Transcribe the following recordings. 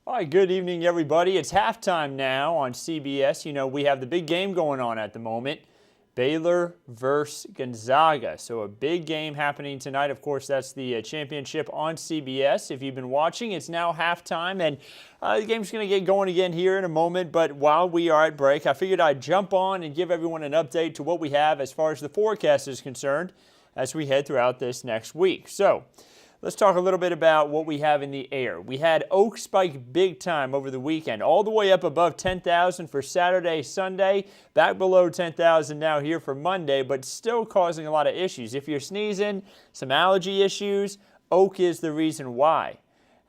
All right, good evening, everybody. It's halftime now on CBS. You know, we have the big game going on at the moment, Baylor versus Gonzaga. So a big game happening tonight. Of course, that's the championship on CBS. If you've been watching, it's now halftime, and the game's going to get going again here in a moment. But while we are at break, I figured I'd jump on and give everyone an update to what we have as far as the forecast is concerned as we head throughout this next week. So let's talk a little bit about what we have in the air. We had Oak spike big time over the weekend, all the way up above 10,000 for Saturday, Sunday, back below 10,000 now here for Monday, but still causing a lot of issues. If you're sneezing, some allergy issues, Oak is the reason why.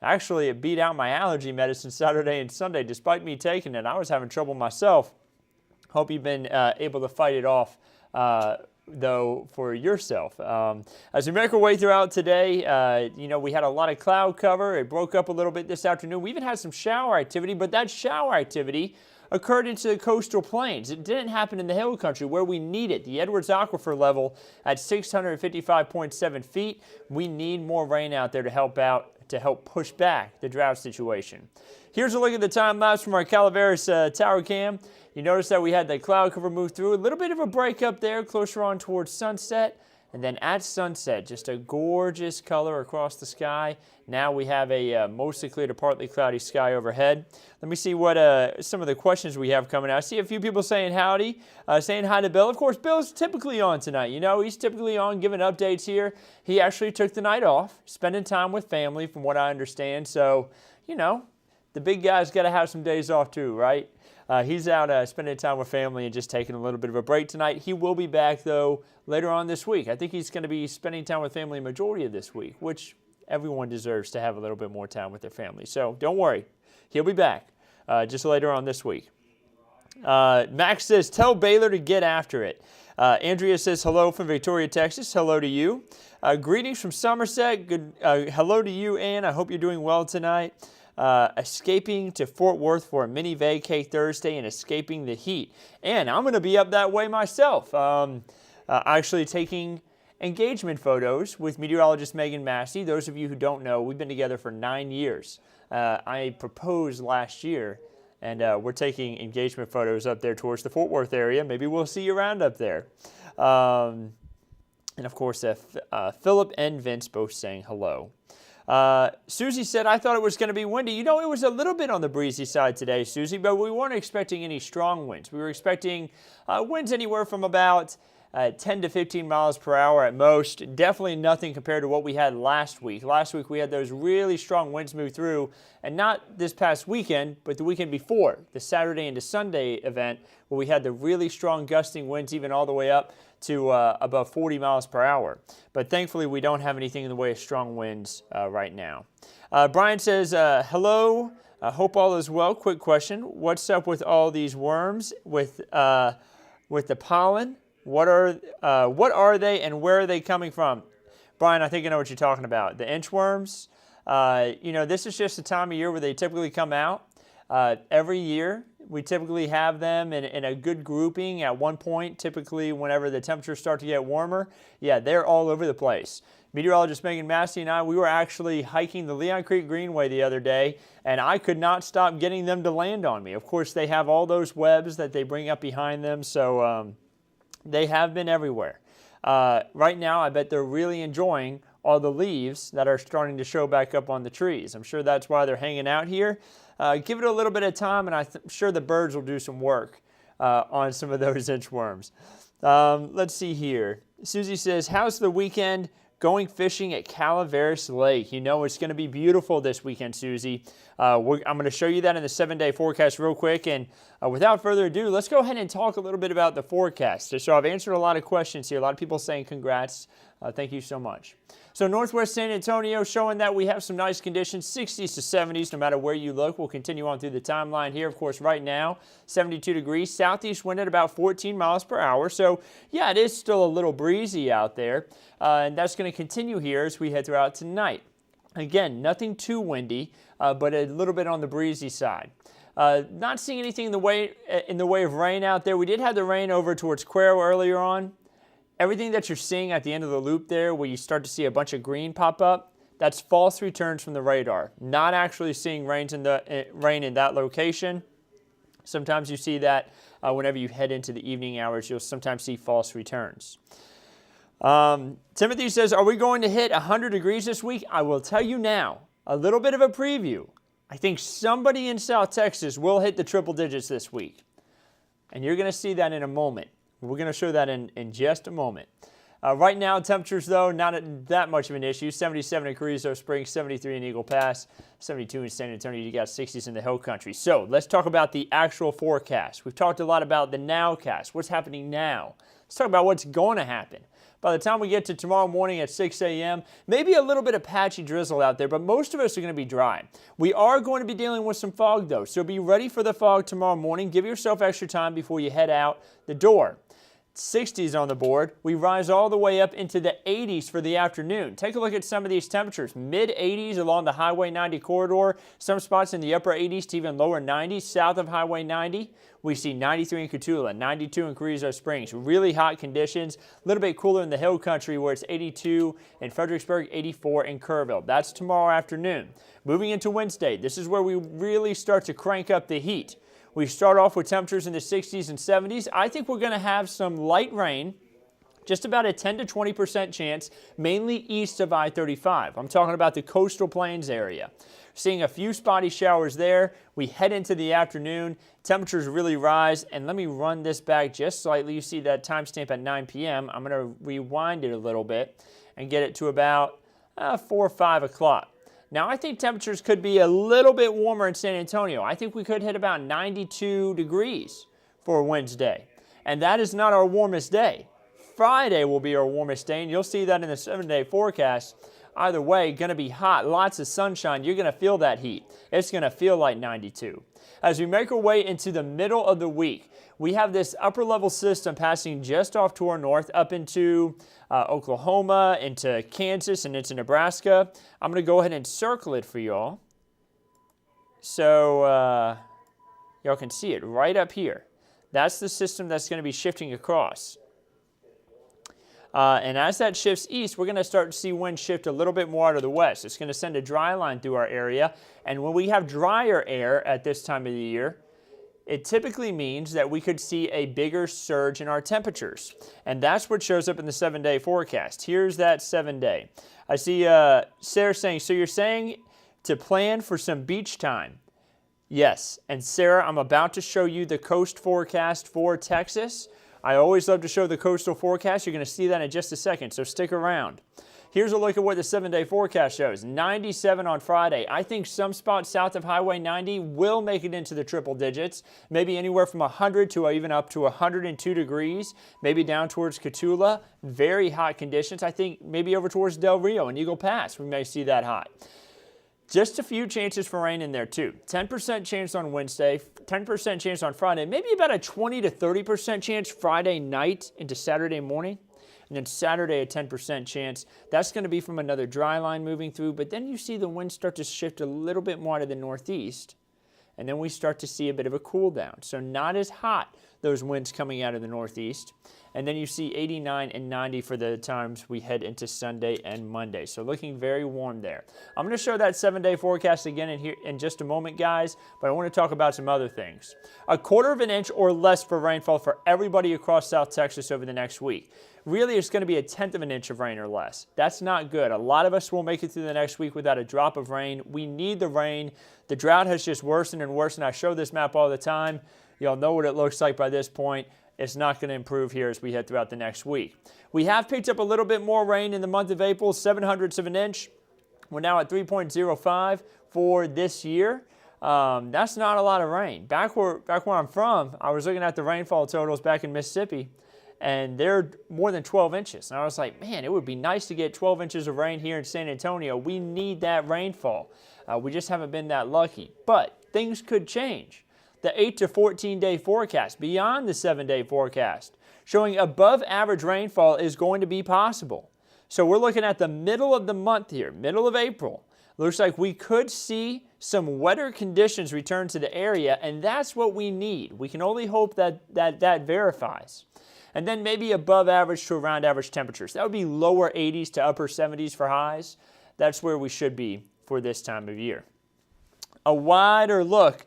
Actually, it beat out my allergy medicine Saturday and Sunday. Despite me taking it, I was having trouble myself. Hope you've been able to fight it off though, for yourself. As we make our way throughout today, you know, we had a lot of cloud cover. It broke up a little bit this afternoon. We even had some shower activity, but that shower activity occurred into the coastal plains. It didn't happen in the hill country where we need it. The Edwards Aquifer level at 655.7 feet. We need more rain out there to help push back the drought situation. Here's a look at the time lapse from our Calaveras tower cam. You notice that we had the cloud cover move through. A little bit of a break up there, closer on towards sunset. And then at sunset, just a gorgeous color across the sky. Now we have a mostly clear to partly cloudy sky overhead. Let me see what some of the questions we have coming out. I see a few people saying howdy, saying hi to Bill. Of course, Bill's typically on tonight. You know, he's typically on giving updates here. He actually took the night off, spending time with family from what I understand. So, you know, the big guy's got to have some days off too, right? He's out spending time with family and just taking a little bit of a break tonight. He will be back, though, later on this week. I think he's going to be spending time with family a majority of this week, which everyone deserves to have a little bit more time with their family. So don't worry. He'll be back just later on this week. Max says, tell Baylor to get after it. Andrea says, hello from Victoria, Texas. Hello to you. Greetings from Somerset. Good. Hello to you, Ann. I hope you're doing well tonight. Escaping to Fort Worth for a mini vacay Thursday and escaping the heat. And I'm going to be up that way myself. Actually taking engagement photos with meteorologist Megan Massey. Those of you who don't know, we've been together for 9 years. I proposed last year, and we're taking engagement photos up there towards the Fort Worth area. Maybe we'll see you around up there. And of course, Philip and Vince both saying hello. Susie said, I thought it was going to be windy. You know, it was a little bit on the breezy side today, Susie, but we weren't expecting any strong winds. We were expecting winds anywhere from about 10 to 15 miles per hour at most. Definitely nothing compared to what we had last week. Last week we had those really strong winds move through, and not this past weekend, but the weekend before, the Saturday into Sunday event, where we had the really strong gusting winds even all the way up to above 40 miles per hour. But thankfully, we don't have anything in the way of strong winds right now. Brian says, hello, hope all is well. Quick question, what's up with all these worms with the pollen? What are they and where are they coming from? Brian, I think I know what you're talking about. The inchworms, you know, this is just the time of year where they typically come out. Every year, we typically have them in a good grouping at one point, typically whenever the temperatures start to get warmer. Yeah, they're all over the place. Meteorologist Megan Massey and I, we were actually hiking the Leon Creek Greenway the other day, and I could not stop getting them to land on me. Of course, they have all those webs that they bring up behind them, so they have been everywhere. Right now, I bet they're really enjoying all the leaves that are starting to show back up on the trees. I'm sure that's why they're hanging out here. Give it a little bit of time, and I'm sure the birds will do some work on some of those inchworms. Let's see here. Susie says, how's the weekend going fishing at Calaveras Lake? You know it's going to be beautiful this weekend, Susie. I'm going to show you that in the 7-day forecast real quick. And without further ado, let's go ahead and talk a little bit about the forecast. So I've answered a lot of questions here. A lot of people saying congrats. Thank you so much. So northwest San Antonio showing that we have some nice conditions, 60s to 70s no matter where you look. We'll continue on through the timeline here. Of course, right now, 72 degrees. Southeast wind at about 14 miles per hour. So, yeah, it is still a little breezy out there. And that's going to continue here as we head throughout tonight. Again, nothing too windy, but a little bit on the breezy side. Not seeing anything in the way of rain out there. We did have the rain over towards Cuero earlier on. Everything that you're seeing at the end of the loop there, where you start to see a bunch of green pop up, That's false returns from the radar. Not actually seeing rain in that location. Sometimes you see that whenever you head into the evening hours, you'll sometimes see false returns. Timothy says, are we going to hit 100 degrees this week? I will tell you now, a little bit of a preview. I think somebody in South Texas will hit the triple digits this week. And you're going to see that in a moment. We're going to show that in just a moment. Right now, temperatures, though, not that much of an issue. 77 in Carrizo Springs, 73 in Eagle Pass, 72 in San Antonio. You got 60s in the Hill Country. So let's talk about the actual forecast. We've talked a lot about the nowcast. What's happening now? Let's talk about what's going to happen. By the time we get to tomorrow morning at 6 a.m., maybe a little bit of patchy drizzle out there, but most of us are going to be dry. We are going to be dealing with some fog, though, so be ready for the fog tomorrow morning. Give yourself extra time before you head out the door. 60s on the board. We rise all the way up into the 80s for the afternoon. Take a look at some of these temperatures. Mid-80s along the Highway 90 corridor. Some spots in the upper 80s to even lower 90s south of Highway 90. We see 93 in Cotulla, 92 in Carrizo Springs. Really hot conditions. A little bit cooler in the Hill Country where it's 82 in Fredericksburg, 84 in Kerrville. That's tomorrow afternoon. Moving into Wednesday, this is where we really start to crank up the heat. We start off with temperatures in the 60s and 70s. I think we're going to have some light rain, just about a 10 to 20% chance, mainly east of I-35. I'm talking about the coastal plains area. Seeing a few spotty showers there. We head into the afternoon. Temperatures really rise. And let me run this back just slightly. You see that timestamp at 9 p.m. I'm going to rewind it a little bit and get it to about 4 or 5 o'clock. Now, I think temperatures could be a little bit warmer in San Antonio. I think we could hit about 92 degrees for Wednesday. And that is not our warmest day. Friday will be our warmest day, and you'll see that in the 7-day forecast. Either way, going to be hot, lots of sunshine. You're going to feel that heat. It's going to feel like 92. As we make our way into the middle of the week, we have this upper-level system passing just off to our north up into Oklahoma, into Kansas, and into Nebraska. I'm going to go ahead and circle it for y'all so y'all can see it right up here. That's the system that's going to be shifting across. And as that shifts east, we're going to start to see wind shift a little bit more out of the west. It's going to send a dry line through our area. And when we have drier air at this time of the year, it typically means that we could see a bigger surge in our temperatures. And that's what shows up in the 7-day forecast. Here's that 7-day. I see Sarah saying, so you're saying to plan for some beach time? Yes. And Sarah, I'm about to show you the coast forecast for Texas. I always love to show the coastal forecast. You're going to see that in just a second, so stick around. Here's a look at what the 7-day forecast shows. 97 on Friday. I think some spots south of Highway 90 will make it into the triple digits, maybe anywhere from 100 to even up to 102 degrees, maybe down towards Cotulla. Very hot conditions. I think maybe over towards Del Rio and Eagle Pass, we may see that hot. Just a few chances for rain in there, too. 10% chance on Wednesday, 10% chance on Friday, maybe about a 20 to 30% chance Friday night into Saturday morning. And then Saturday, a 10% chance. That's going to be from another dry line moving through. But then you see the wind start to shift a little bit more to the northeast. And then we start to see a bit of a cool down. So not as hot, those winds coming out of the northeast. And then you see 89 and 90 for the times we head into Sunday and Monday. So looking very warm there. I'm going to show that 7-day forecast again in just a moment, guys. But I want to talk about some other things. 1/4 of an inch or less for rainfall for everybody across South Texas over the next week. Really, it's going to be 1/10 of an inch of rain or less. That's not good. A lot of us will make it through the next week without a drop of rain. We need the rain. The drought has just worsened and worsened. I show this map all the time. Y'all know what it looks like by this point. It's not going to improve here as we head throughout the next week. We have picked up a little bit more rain in the month of April, 0.07 of an inch. We're now at 3.05 for this year. That's not a lot of rain. Back where I'm from, I was looking at the rainfall totals back in Mississippi, and they're more than 12 inches. And I was like, man, it would be nice to get 12 inches of rain here in San Antonio. We need that rainfall. We just haven't been that lucky. But things could change. The 8 to 14-day forecast, beyond the 7-day forecast, showing above average rainfall is going to be possible. So we're looking at the middle of the month here, middle of April. Looks like we could see some wetter conditions return to the area, and that's what we need. We can only hope that verifies. And then maybe above average to around average temperatures. That would be lower 80s to upper 70s for highs. that's where we should be for this time of year. A wider look,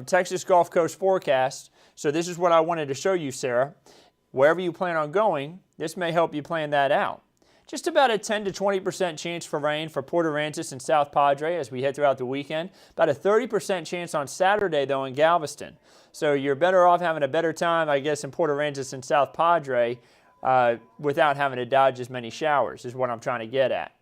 Texas Gulf Coast forecast. So this is what I wanted to show you, Sarah. Wherever you plan on going, this may help you plan that out. Just about a 10 to 20% chance for rain for Port Aransas and South Padre as we head throughout the weekend. About a 30% chance on Saturday, though, in Galveston. So you're better off having a better time, I guess, in Port Aransas and South Padre without having to dodge as many showers is what I'm trying to get at.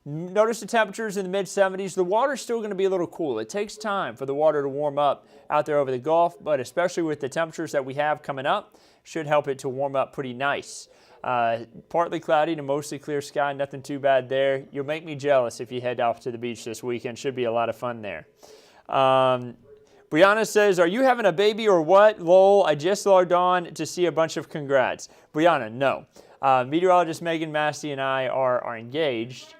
Notice the temperatures in the mid-70s. The water's still going to be a little cool. It takes time for the water to warm up out there over the Gulf, but especially with the temperatures that we have coming up, should help it to warm up pretty nice. Partly cloudy to mostly clear sky, nothing too bad there. You'll make me jealous if you head off to the beach this weekend. Should be a lot of fun there. Brianna says, are you having a baby or what? Lol, I just logged on to see a bunch of congrats. Brianna, no. Meteorologist Megan Massey and I are engaged.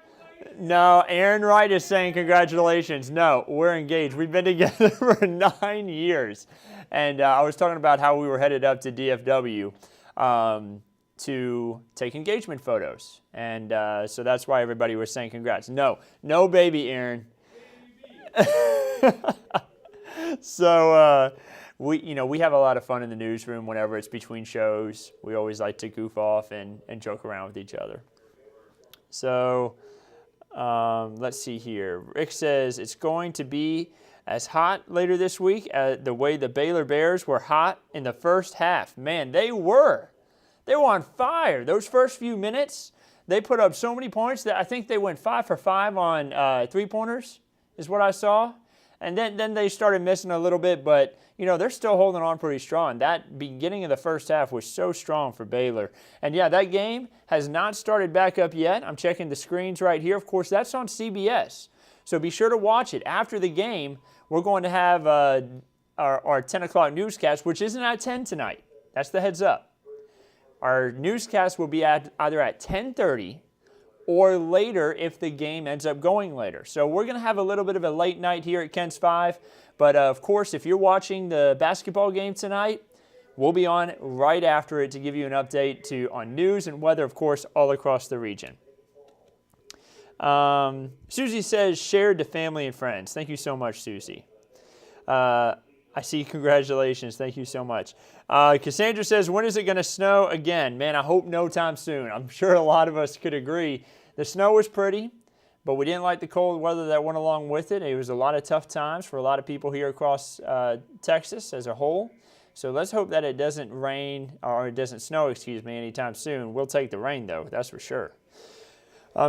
No, Aaron Wright is saying congratulations. No, we're engaged. We've been together for 9 years. And I was talking about how we were headed up to DFW to take engagement photos. And so that's why everybody was saying congrats. No, no baby, Aaron. So we have a lot of fun in the newsroom whenever it's between shows. We always like to goof off and joke around with each other. So let's see here. Rick says it's going to be as hot later this week as the way the Baylor Bears were hot in the first half. Man, they were. They were on fire. Those first few minutes, they put up so many points that I think they went 5 for 5 on three-pointers is what I saw. And then they started missing a little bit, but, they're still holding on pretty strong. That beginning of the first half was so strong for Baylor. And, yeah, that game has not started back up yet. I'm checking the screens right here. Of course, that's on CBS. So be sure to watch it. After the game, we're going to have our 10 o'clock newscast, which isn't at 10 tonight. That's the heads up. Our newscast will be either at 10:30 or later if the game ends up going later. So we're going to have a little bit of a late night here at Ken's 5. But, of course, if you're watching the basketball game tonight, we'll be on right after it to give you an update on news and weather, of course, all across the region. Susie says, shared to family and friends. Thank you so much, Susie. I see congratulations. Thank you so much. Cassandra says, when is it going to snow again? Man, I hope no time soon. I'm sure a lot of us could agree. The snow was pretty, but we didn't like the cold weather that went along with it. It was a lot of tough times for a lot of people here across Texas as a whole. So let's hope that it doesn't rain, or it doesn't snow, anytime soon. We'll take the rain, though, that's for sure.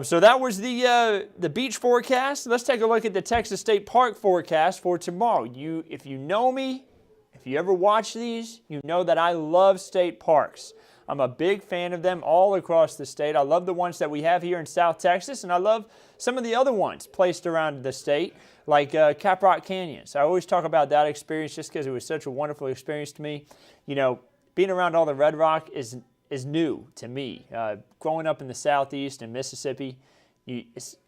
So that was the beach forecast. Let's take a look at the Texas State Park forecast for tomorrow. If you know me, if you ever watch these, you know that I love state parks. I'm a big fan of them all across the state. I love the ones that we have here in South Texas, and I love some of the other ones placed around the state, like Caprock Canyon. So I always talk about that experience just because it was such a wonderful experience to me. Being around all the red rock is new to me. Growing up in the southeast in Mississippi,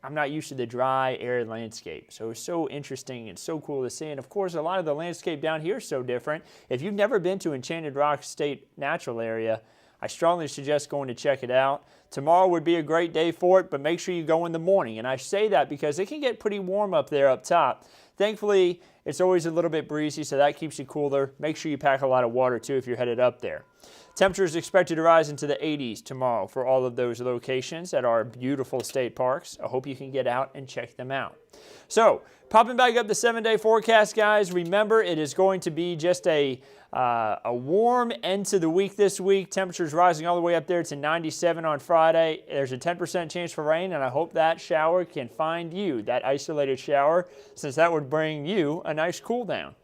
I'm not used to the dry, arid landscape. So it's so interesting and so cool to see. And of course, a lot of the landscape down here is so different. If you've never been to Enchanted Rock State Natural Area, I strongly suggest going to check it out. Tomorrow would be a great day for it, but make sure you go in the morning. And I say that because it can get pretty warm up there up top. Thankfully, it's always a little bit breezy, so that keeps you cooler. Make sure you pack a lot of water, too, if you're headed up there. Temperature is expected to rise into the 80s tomorrow for all of those locations at our beautiful state parks. I hope you can get out and check them out. So, popping back up the 7-day forecast, guys. Remember, it is going to be just a warm end to the week this week. Temperatures rising all the way up there to 97 on Friday. There's a 10% chance for rain, and I hope that shower can find you, that isolated shower, since that would bring you a nice cool down.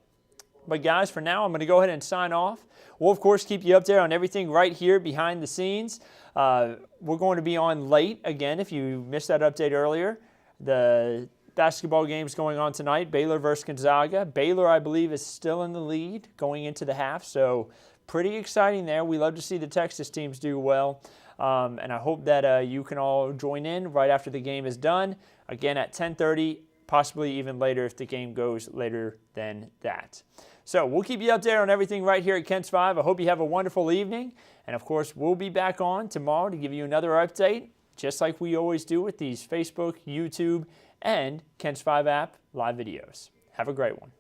But guys, for now, I'm going to go ahead and sign off. We'll, of course, keep you updated on everything right here behind the scenes. We're going to be on late again if you missed that update earlier. The basketball game's going on tonight, Baylor versus Gonzaga. Baylor, I believe, is still in the lead going into the half, so pretty exciting there. We love to see the Texas teams do well, and I hope that you can all join in right after the game is done. Again, at 10:30, possibly even later if the game goes later than that. So we'll keep you updated on everything right here at Kent's 5. I hope you have a wonderful evening. And, of course, we'll be back on tomorrow to give you another update. just like we always do with these Facebook, YouTube, and Kent's 5 app live videos. Have a great one.